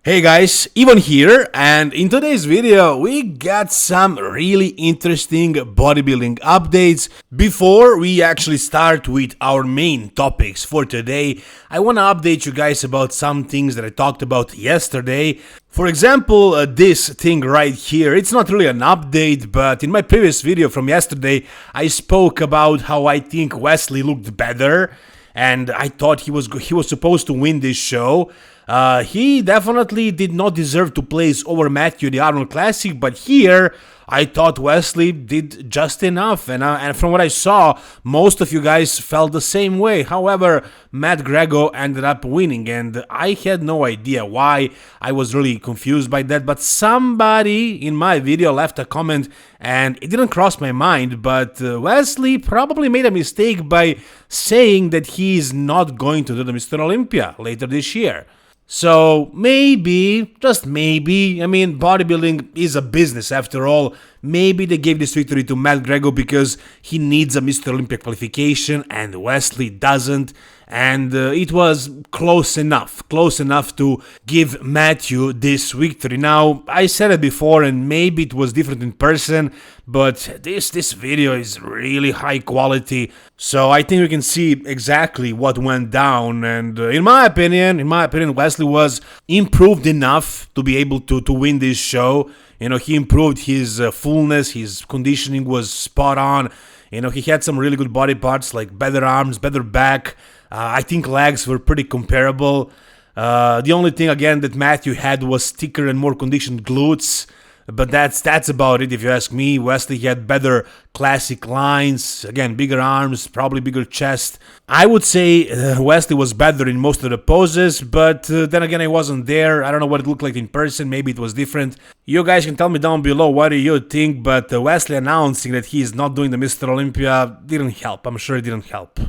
Hey guys, Ivan here, and in today's video we got some really interesting bodybuilding updates. Before we actually start with our main topics for today, I want to update you guys about some things that I talked about yesterday. For example, this thing right here, it's not really an update, but in my previous video from yesterday I spoke about how I think Wesley looked better, and I thought he was supposed to win this show. He definitely did not deserve to place over Matthew the Arnold Classic, but here I thought Wesley did just enough, and from what I saw, most of you guys felt the same way. However, Matt Grego ended up winning, and I had no idea why. I was really confused by that, but somebody in my video left a comment, and it didn't cross my mind, but Wesley probably made a mistake by saying that he is not going to do the Mr. Olympia later this year. So maybe, just maybe, bodybuilding is a business after all. Maybe they gave this victory to Matt Grego because he needs a Mr. Olympia qualification and Wesley doesn't. And it was close enough to give Matthew this victory. Now, I said it before and maybe it was different in person, but this video is really high quality. So I think we can see exactly what went down. And in my opinion, Wesley was improved enough to be able to win this show. He improved his fullness, his conditioning was spot on. He had some really good body parts like better arms, better back. I think legs were pretty comparable. The only thing, again, that Matthew had was thicker and more conditioned glutes. But that's about it if you ask me. Wesley had better classic lines, again, bigger arms, probably bigger chest. I would say Wesley was better in most of the poses, but then again, I wasn't there. I don't know what it looked like in person. Maybe it was different. You guys can tell me down below what do you think, but Wesley announcing that he is not doing the Mr. Olympia didn't help. I'm sure it didn't help.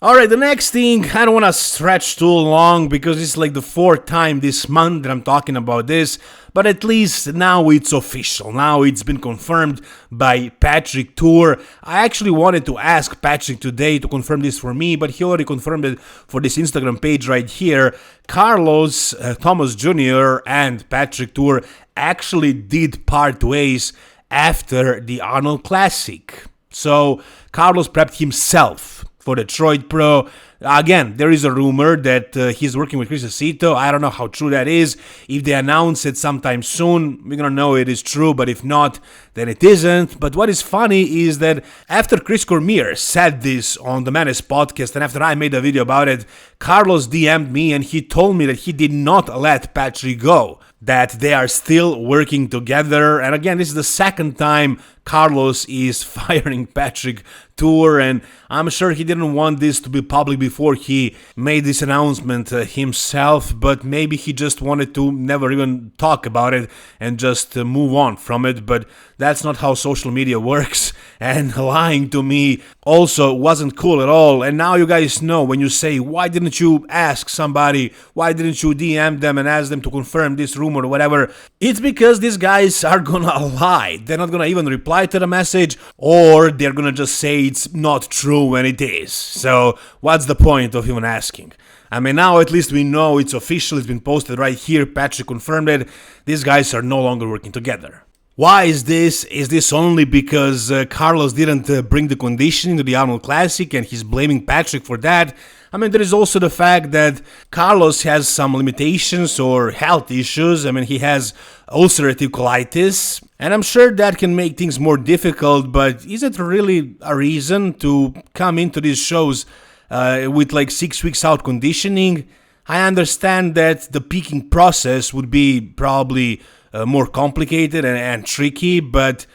Alright, the next thing, I don't want to stretch too long because it's like the fourth time this month that I'm talking about this, but at least now it's official. Now it's been confirmed by Patrick Tour. I actually wanted to ask Patrick today to confirm this for me, but he already confirmed it for this Instagram page right here. Carlos Thomas Jr. and Patrick Tour actually did part ways after the Arnold Classic. So Carlos prepped himself for Detroit Pro. Again, there is a rumor that he's working with Chris Aceto. I don't know how true that is. If they announce it sometime soon, we're gonna know it is true, but if not, then it isn't. But what is funny is that after Chris Cormier said this on the Menace podcast, and after I made a video about it, Carlos DM'd me and he told me that he did not let Patrick go, that they are still working together. And again, this is the second time Carlos is firing Patrick Tour, and I'm sure he didn't want this to be public before he made this announcement himself, but maybe he just wanted to never even talk about it and just move on from it. But that's not how social media works, and lying to me also wasn't cool at all. And now you guys know, when you say, why didn't you ask somebody, why didn't you DM them and ask them to confirm this rumor or whatever, it's because these guys are gonna lie. They're not gonna even reply to the message, or they're gonna just say it's not true when it is. So what's the point of even asking? Now at least we know it's official, it's been posted right here, Patrick confirmed it. These guys are no longer working together. Why is this? Is this only because Carlos didn't bring the conditioning to the Arnold Classic and he's blaming Patrick for that? There is also the fact that Carlos has some limitations or health issues. He has ulcerative colitis, and I'm sure that can make things more difficult, but is it really a reason to come into these shows with like 6 weeks out conditioning? I understand that the peaking process would be probably more complicated and tricky, but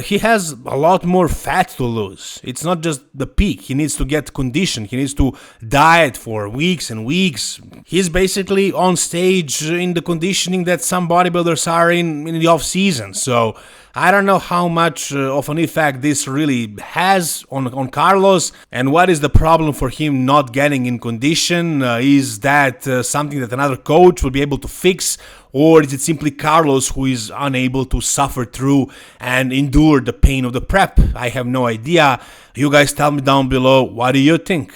he has a lot more fat to lose. It's not just the peak. He needs to get conditioned. He needs to diet for weeks and weeks. He's basically on stage in the conditioning that some bodybuilders are in the off season. So I don't know how much of an effect this really has on Carlos, and what is the problem for him not getting in condition. Is that something that another coach will be able to fix, or is it simply Carlos who is unable to suffer through and endure the pain of the prep? I have no idea. You guys tell me down below, what do you think?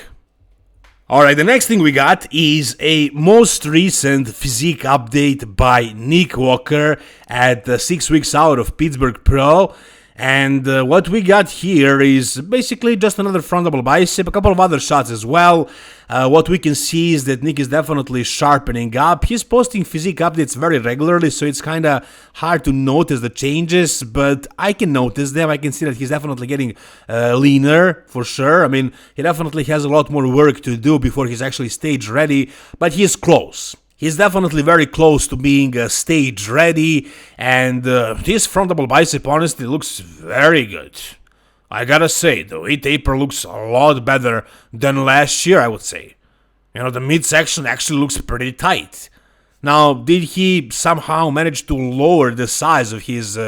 Alright, the next thing we got is a most recent physique update by Nick Walker at 6 weeks out of Pittsburgh Pro. And what we got here is basically just another front double bicep, a couple of other shots as well. What we can see is that Nick is definitely sharpening up. He's posting physique updates very regularly, so it's kind of hard to notice the changes, but I can notice them. I can see that he's definitely getting leaner, for sure. I mean, he definitely has a lot more work to do before he's actually stage ready, but he's close. He's definitely very close to being stage ready, and this front double bicep honestly looks very good. I gotta say, the weight taper looks a lot better than last year, I would say. You know, the midsection actually looks pretty tight. Now, did he somehow manage to lower the size of his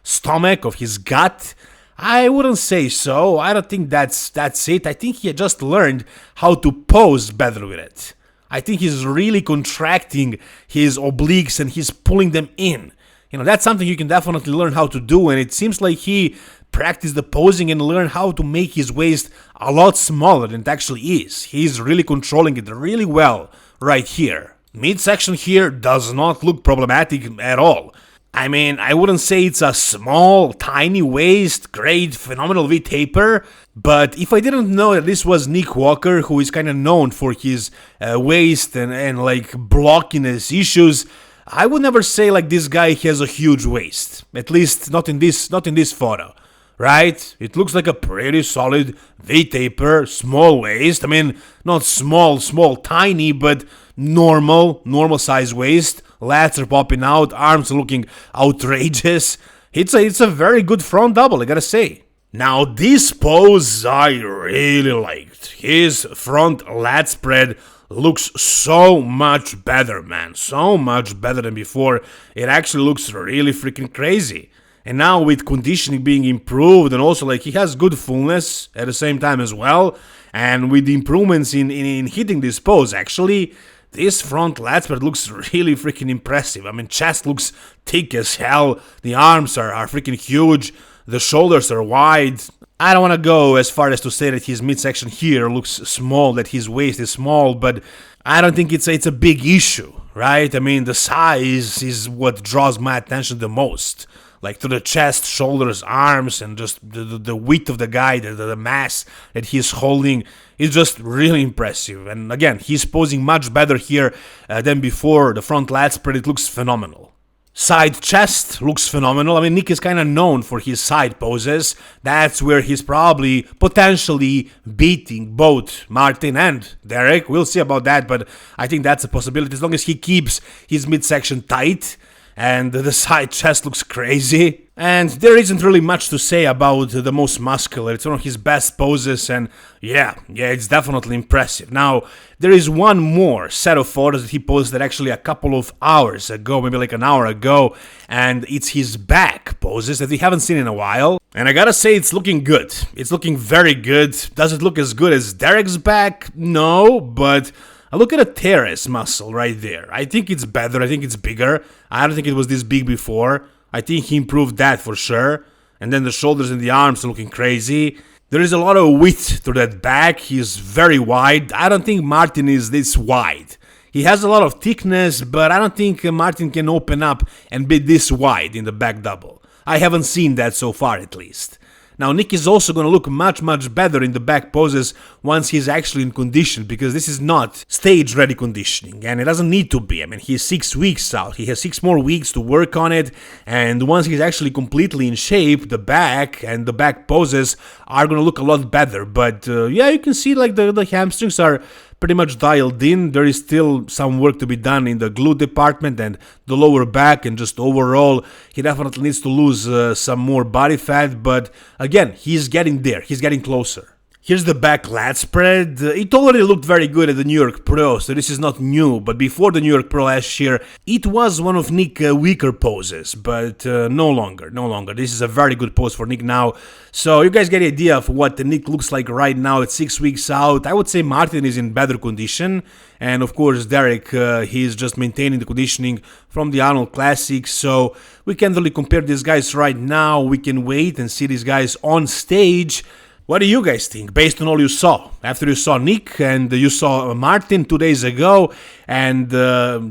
stomach, of his gut? I wouldn't say so. I don't think that's it. I think he just learned how to pose better with it. I think he's really contracting his obliques and he's pulling them in. You know, that's something you can definitely learn how to do, and it seems like he practiced the posing and learned how to make his waist a lot smaller than it actually is. He's really controlling it really well right here. Midsection here does not look problematic at all. I mean, I wouldn't say it's a small, tiny waist, great, phenomenal V-taper, but if I didn't know that this was Nick Walker, who is kind of known for his waist and like blockiness issues, I would never say like this guy has a huge waist. At least not in this photo, right? It looks like a pretty solid V-taper, small waist. I mean, not small, tiny, but normal size waist. Lats are popping out, arms are looking outrageous. It's a very good front double, I gotta say. Now, this pose I really liked. His front lat spread looks so much better, man. So much better than before. It actually looks really freaking crazy. And now with conditioning being improved, and also like he has good fullness at the same time as well, and with the improvements in hitting this pose, actually, this front lat spread looks really freaking impressive. I mean, chest looks thick as hell, the arms are freaking huge, the shoulders are wide. I don't want to go as far as to say that his midsection here looks small, that his waist is small, but I don't think it's a big issue, right? I mean, the size is what draws my attention the most. Like to the chest, shoulders, arms, and just the width of the guy, the mass that he's holding is just really impressive. And again, he's posing much better here than before. The front lat spread, it looks phenomenal. Side chest looks phenomenal. I mean, Nick is kind of known for his side poses. That's where he's probably potentially beating both Martin and Derek. We'll see about that, but I think that's a possibility as long as he keeps his midsection tight. And the side chest looks crazy. And there isn't really much to say about the most muscular. It's one of his best poses, and yeah, it's definitely impressive. Now, there is one more set of photos that he posted actually a couple of hours ago, maybe like an hour ago, and it's his back poses that we haven't seen in a while. And I gotta say, it's looking good. It's looking very good. Does it look as good as Derek's back? No, but look at the teres muscle right there. I think it's better. I think it's bigger. I don't think it was this big before. I think he improved that for sure. And then the shoulders and the arms are looking crazy. There is a lot of width to that back. He's very wide. I don't think Martin is this wide. He has a lot of thickness, but I don't think Martin can open up and be this wide in the back double. I haven't seen that so far, at least. Now, Nick is also going to look much better in the back poses once he's actually in condition, because this is not stage-ready conditioning, and it doesn't need to be. I mean, he's 6 weeks out. He has 6 more weeks to work on it, and once he's actually completely in shape, the back and the back poses are going to look a lot better. But, yeah, you can see, like, the hamstrings are pretty much dialed in. There is still some work to be done in the glute department and the lower back, and just overall he definitely needs to lose some more body fat, but again, he's getting there, he's getting closer. Here's the back lat spread. It already looked very good at the New York Pro, so this is not new, but before the New York Pro last year, it was one of Nick's weaker poses, but no longer. This is a very good pose for Nick now. So you guys get the idea of what Nick looks like right now at 6 weeks out. I would say Martin is in better condition, and of course Derek, he's just maintaining the conditioning from the Arnold Classics, so we can't really compare these guys right now. We can wait and see these guys on stage. What do you guys think based on all you saw? After you saw Nick and you saw Martin 2 days ago, and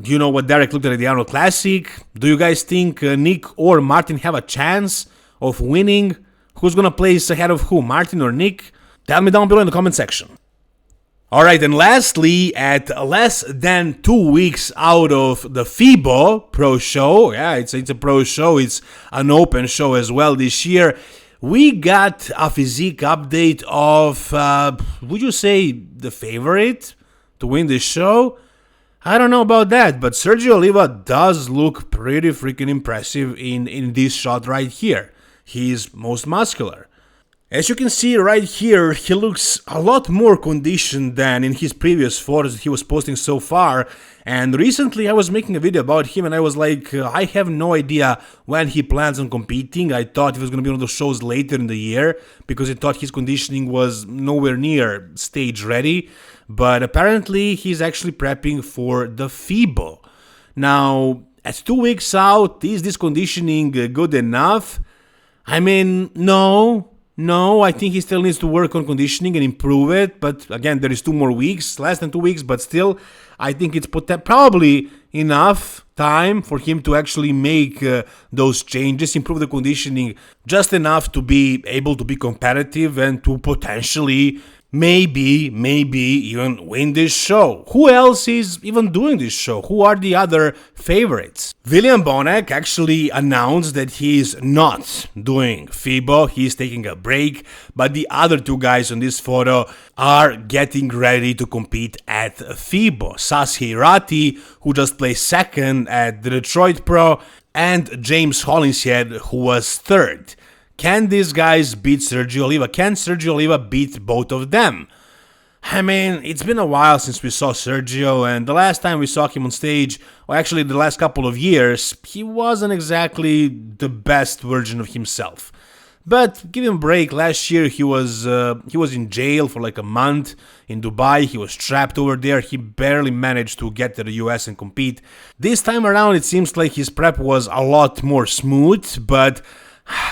you know what Derek looked at the Arnold Classic, do you guys think Nick or Martin have a chance of winning? Who's gonna place ahead of who, Martin or Nick? Tell me down below in the comment section. Alright, and lastly, at less than 2 weeks out of the Fibo Pro Show, yeah, it's a pro show, it's an open show as well this year, we got a physique update of, would you say, the favorite to win this show? I don't know about that, but Sergio Oliva does look pretty freaking impressive in this shot right here. He's most muscular. As you can see right here, he looks a lot more conditioned than in his previous photos that he was posting so far. And recently I was making a video about him and I was like, I have no idea when he plans on competing. I thought it was going to be one of those shows later in the year because I thought his conditioning was nowhere near stage ready. But apparently he's actually prepping for the Fibo. Now, at 2 weeks out, is this conditioning good enough? I mean, no, I think he still needs to work on conditioning and improve it, but again, there is 2 more weeks, less than 2 weeks, but still, I think it's probably enough time for him to actually make those changes, improve the conditioning just enough to be able to be competitive and to potentially maybe even win this show. Who else is even doing this show? Who are the other favorites? William Bonac actually announced that he's not doing Fibo, he's taking a break, but the other 2 guys on this photo are getting ready to compete at Fibo. Sasi Hirati, who just placed second at the Detroit Pro, and James Hollinshead, who was third. Can these guys beat Sergio Oliva? Can Sergio Oliva beat both of them? I mean, it's been a while since we saw Sergio, and the last time we saw him on stage, or actually the last couple of years, he wasn't exactly the best version of himself. But give him a break. Last year he was in jail for like a month in Dubai. He was trapped over there. He barely managed to get to the US and compete. This time around it seems like his prep was a lot more smooth, but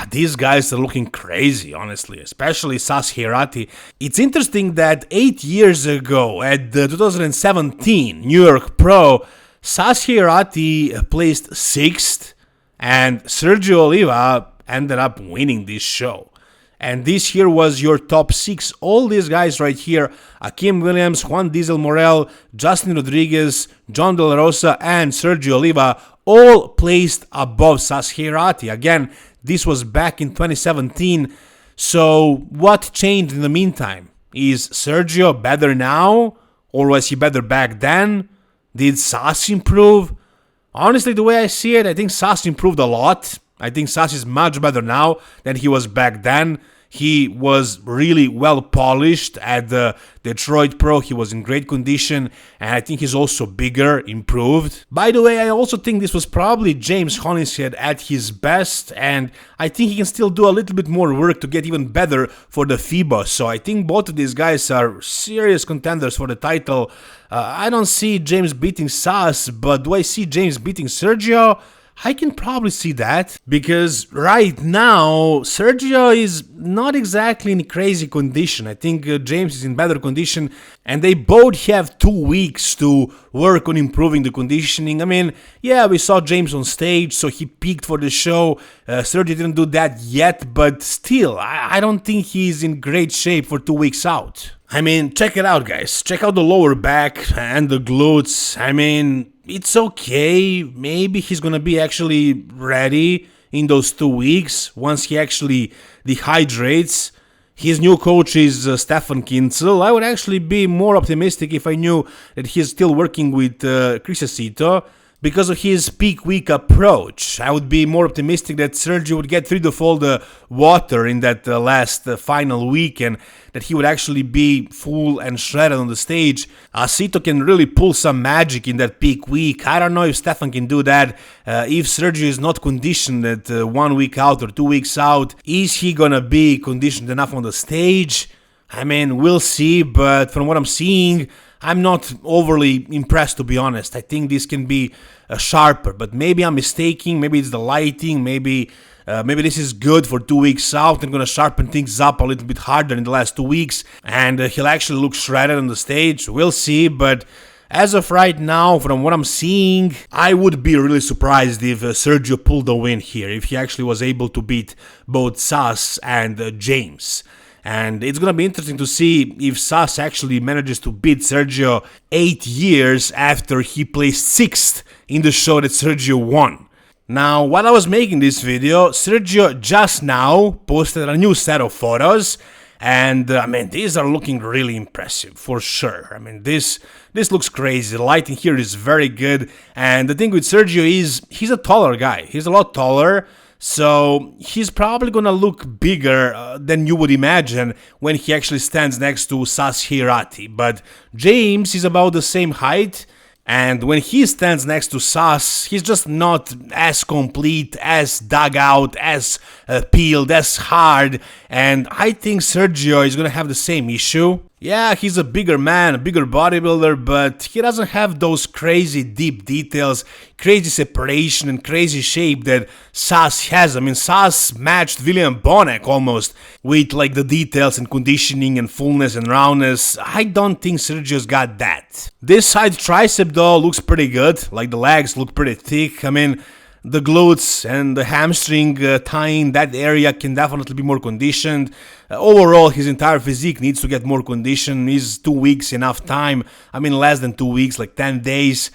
these guys are looking crazy, honestly, especially Sasi Hirati. It's interesting that 8 years ago at the 2017 New York Pro, Sasi Hirati placed 6th and Sergio Oliva ended up winning this show. And this here was your top 6. All these guys right here, Akim Williams, Juan Diesel Morel, Justin Rodriguez, John De La Rosa, and Sergio Oliva all placed above Sasi Hirati. Again, this was back in 2017, so what changed in the meantime? Is Sergio better now, or was he better back then? Did Sasi improve? Honestly, the way I see it, I think Sasi improved a lot. I think Sasi is much better now than he was back then. He was really well polished at the Detroit Pro. He was in great condition, and I think he's also bigger, improved. By the way, I also think this was probably James Hollinshead at his best, and I think he can still do a little bit more work to get even better for the Fibo. So I think both of these guys are serious contenders for the title. I don't see James beating Sas, but do I see James beating Sergio? I can probably see that, because right now Sergio is not exactly in crazy condition. I think James is in better condition, and they both have 2 weeks to work on improving the conditioning. I mean, yeah, we saw James on stage, so he peaked for the show. Sergio didn't do that yet, but still, I don't think he's in great shape for 2 weeks out. I mean, check it out, guys. Check out the lower back and the glutes. I mean, it's okay. Maybe he's gonna be actually ready in those 2 weeks once he actually dehydrates. His new coach is Stefan Kinzel. I would actually be more optimistic if I knew that he's still working with Chris Acito, because of his peak week approach. I would be more optimistic that Sergio would get rid of all the water in that last final week, and that he would actually be full and shredded on the stage. Acito can really pull some magic in that peak week. I don't know if Stefan can do that. If Sergio is not conditioned at 1 week out or 2 weeks out, is he gonna be conditioned enough on the stage? I mean, we'll see, but from what I'm seeing, I'm not overly impressed, to be honest. I think this can be sharper, but maybe I'm mistaken. Maybe it's the lighting. Maybe Maybe this is good for 2 weeks out and gonna sharpen things up a little bit harder in the last 2 weeks, and he'll actually look shredded on the stage. We'll see, but as of right now, from what I'm seeing, I would be really surprised if Sergio pulled a win here, if he actually was able to beat both Sas and James. And it's gonna be interesting to see if Sas actually manages to beat Sergio 8 years after he placed 6th in the show that Sergio won. Now, while I was making this video, Sergio just now posted a new set of photos, and I mean, these are looking really impressive, for sure. I mean, this looks crazy. The lighting here is very good, and the thing with Sergio is, he's a taller guy. He's a lot taller, so he's probably gonna look bigger than you would imagine when he actually stands next to Sas Hirati. But James is about the same height, and when he stands next to Sas, he's just not as complete, as dug out, as peeled, as hard, and I think Sergio is gonna have the same issue. Yeah, he's a bigger man, a bigger bodybuilder, but he doesn't have those crazy deep details, crazy separation and crazy shape that Sas has. I mean, Sas matched William Bonek almost with like the details and conditioning and fullness and roundness. I don't think Sergio's got that. This side tricep though looks pretty good, like the legs look pretty thick. I mean, the glutes and the hamstring tying, that area can definitely be more conditioned. Overall, his entire physique needs to get more conditioned. Is 2 weeks enough time? I mean, less than 2 weeks, like 10 days.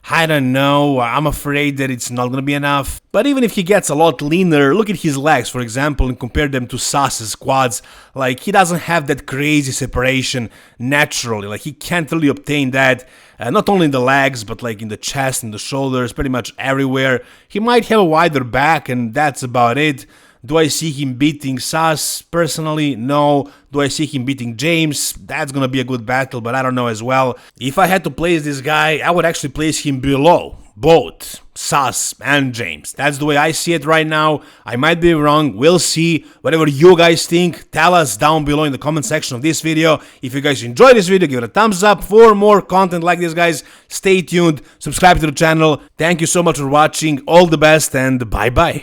I don't know, I'm afraid that it's not gonna be enough. But even if he gets a lot leaner, look at his legs, for example, and compare them to Sas's quads. Like, he doesn't have that crazy separation naturally. Like, he can't really obtain that, not only in the legs, but like in the chest, in the shoulders, pretty much everywhere. He might have a wider back, and that's about it. Do I see him beating Sas? Personally, no. Do I see him beating James? That's gonna be a good battle, but I don't know as well. If I had to place this guy, I would actually place him below both Sas and James. That's the way I see it right now. I might be wrong, we'll see. Whatever you guys think, tell us down below in the comment section of this video. If you guys enjoyed this video, give it a thumbs up. For more content like this, guys, stay tuned, subscribe to the channel. Thank you so much for watching, all the best, and bye bye.